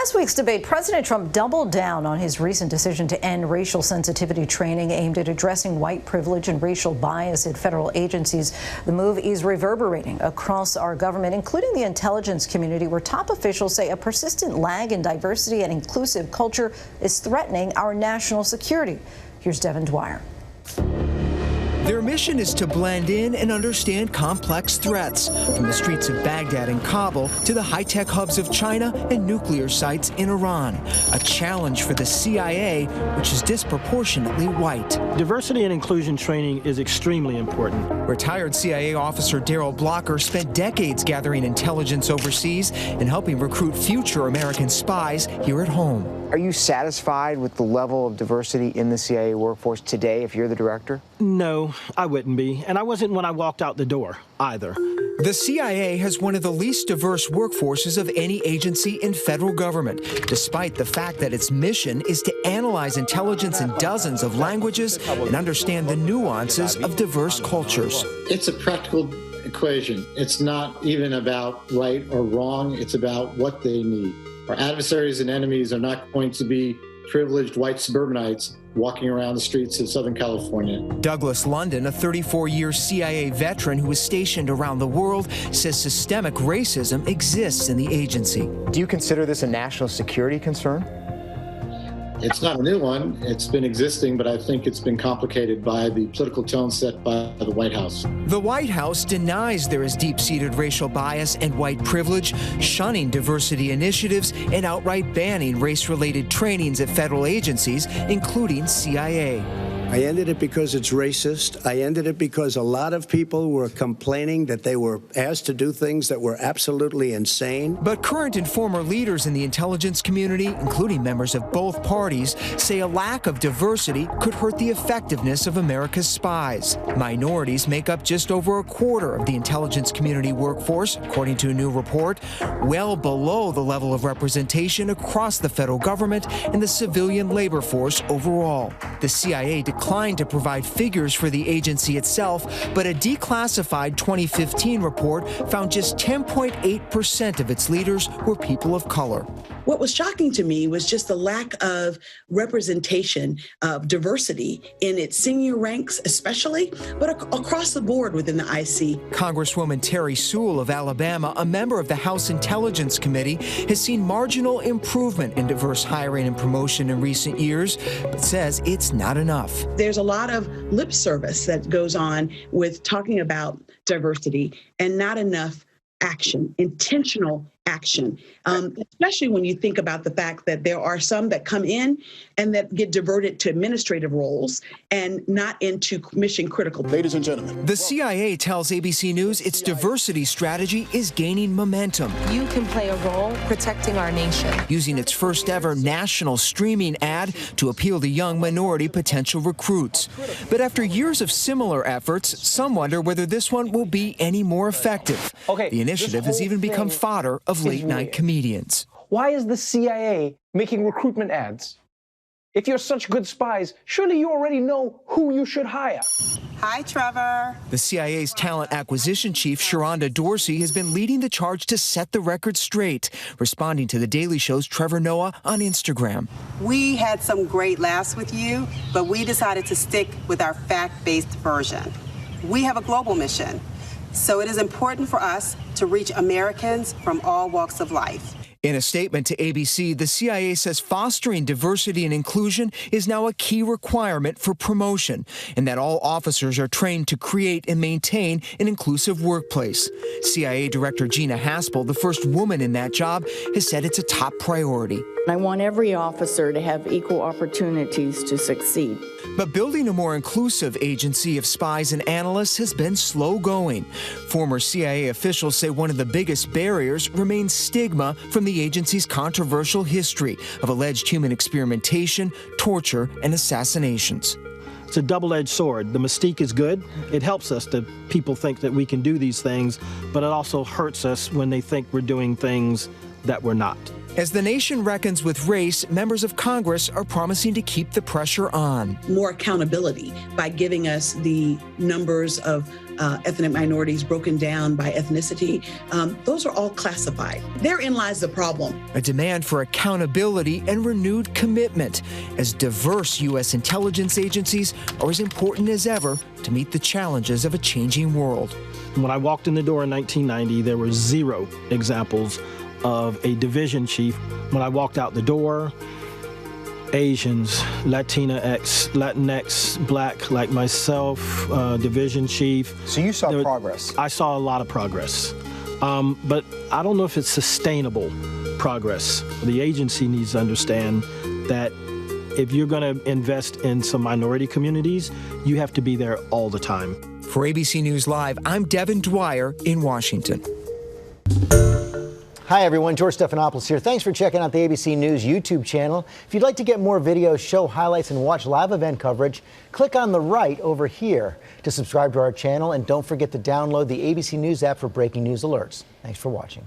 last week's debate, President Trump doubled down on his recent decision to end racial sensitivity training aimed at addressing white privilege and racial bias at federal agencies. The move is reverberating across our government, including the intelligence community, where top officials say a persistent lag in diversity and inclusive culture is threatening our national security. Here's Devin Dwyer. Their mission is to blend in and understand complex threats, from the streets of Baghdad and Kabul to the high-tech hubs of China and nuclear sites in Iran. A challenge for the CIA, which is disproportionately white. Diversity and inclusion training is extremely important. Retired CIA officer Daryl Blocker spent decades gathering intelligence overseas and helping recruit future American spies here at home. Are you satisfied with the level of diversity in the CIA workforce today if you're the director? No, I wouldn't be. And I wasn't when I walked out the door either. The CIA has one of the least diverse workforces of any agency in federal government, despite the fact that its mission is to analyze intelligence in dozens of languages and understand the nuances of diverse cultures. It's a practical equation. It's not even about right or wrong. It's about what they need. Our adversaries and enemies are not going to be privileged white suburbanites walking around the streets of Southern California. Douglas London, a 34-year CIA veteran who was stationed around the world, says systemic racism exists in the agency. Do you consider this a national security concern? It's not a new one. It's been existing, but I think it's been complicated by the political tone set by the White House. The White House denies there is deep-seated racial bias and white privilege, shunning diversity initiatives and outright banning race-related trainings at federal agencies, including CIA. I ended it because it's racist. I ended it because a lot of people were complaining that they were asked to do things that were absolutely insane. But current and former leaders in the intelligence community, including members of both parties, say a lack of diversity could hurt the effectiveness of America's spies. Minorities make up just over a quarter of the intelligence community workforce, according to a new report, well below the level of representation across the federal government and the civilian labor force overall. The CIA declined to provide figures for the agency itself, but a declassified 2015 report found just 10.8% of its leaders were people of color. What was shocking to me was just the lack of representation of diversity in its senior ranks especially, but across the board within the IC. Congresswoman Terry Sewell of Alabama, a member of the House Intelligence Committee, has seen marginal improvement in diverse hiring and promotion in recent years, but says it's not enough. There's a lot of lip service that goes on with talking about diversity and not enough action, intentional action, especially when you think about the fact that there are some that come in and that get diverted to administrative roles and not into mission critical. Ladies and gentlemen. The CIA tells ABC News its diversity strategy is gaining momentum. You can play a role protecting our nation. Using its first ever national streaming ad to appeal to young minority potential recruits. But after years of similar efforts, some wonder whether this one will be any more effective. The initiative has even become fodder of late-night comedians. Why is the CIA making recruitment ads? If you're such good spies, surely you already know who you should hire. Hi, Trevor. The CIA's talent acquisition chief, Sharonda Dorsey, has been leading the charge to set the record straight, responding to The Daily Show's Trevor Noah on Instagram. We had some great laughs with you, but we decided to stick with our fact-based version. We have a global mission, so it is important for us to reach Americans from all walks of life. In a statement to ABC, the CIA says fostering diversity and inclusion is now a key requirement for promotion, and that all officers are trained to create and maintain an inclusive workplace. CIA Director Gina Haspel, the first woman in that job, has said it's a top priority. I want every officer to have equal opportunities to succeed. But building a more inclusive agency of spies and analysts has been slow going. Former CIA officials say one of the biggest barriers remains stigma from the agency's controversial history of alleged human experimentation, torture, and assassinations. It's a double-edged sword. The mystique is good. It helps us that people think that we can do these things, but it also hurts us when they think we're doing things that we're not. As the nation reckons with race, members of Congress are promising to keep the pressure on. More accountability by giving us the numbers of ethnic minorities broken down by ethnicity. Those are all classified. Therein lies the problem. A demand for accountability and renewed commitment, as diverse U.S. intelligence agencies are as important as ever to meet the challenges of a changing world. When I walked in the door in 1990, there were 0 examples of a division chief. When I walked out the door, Asians, Latinx, Black like myself, division chief. So you saw progress? I saw a lot of progress. But I don't know if it's sustainable progress. The agency needs to understand that if you're going to invest in some minority communities, you have to be there all the time. For ABC News Live, I'm Devin Dwyer in Washington. Hi everyone, George Stephanopoulos here. Thanks for checking out the ABC News YouTube channel. If you'd like to get more videos, show highlights, and watch live event coverage, click on the right over here to subscribe to our channel, and don't forget to download the ABC News app for breaking news alerts. Thanks for watching.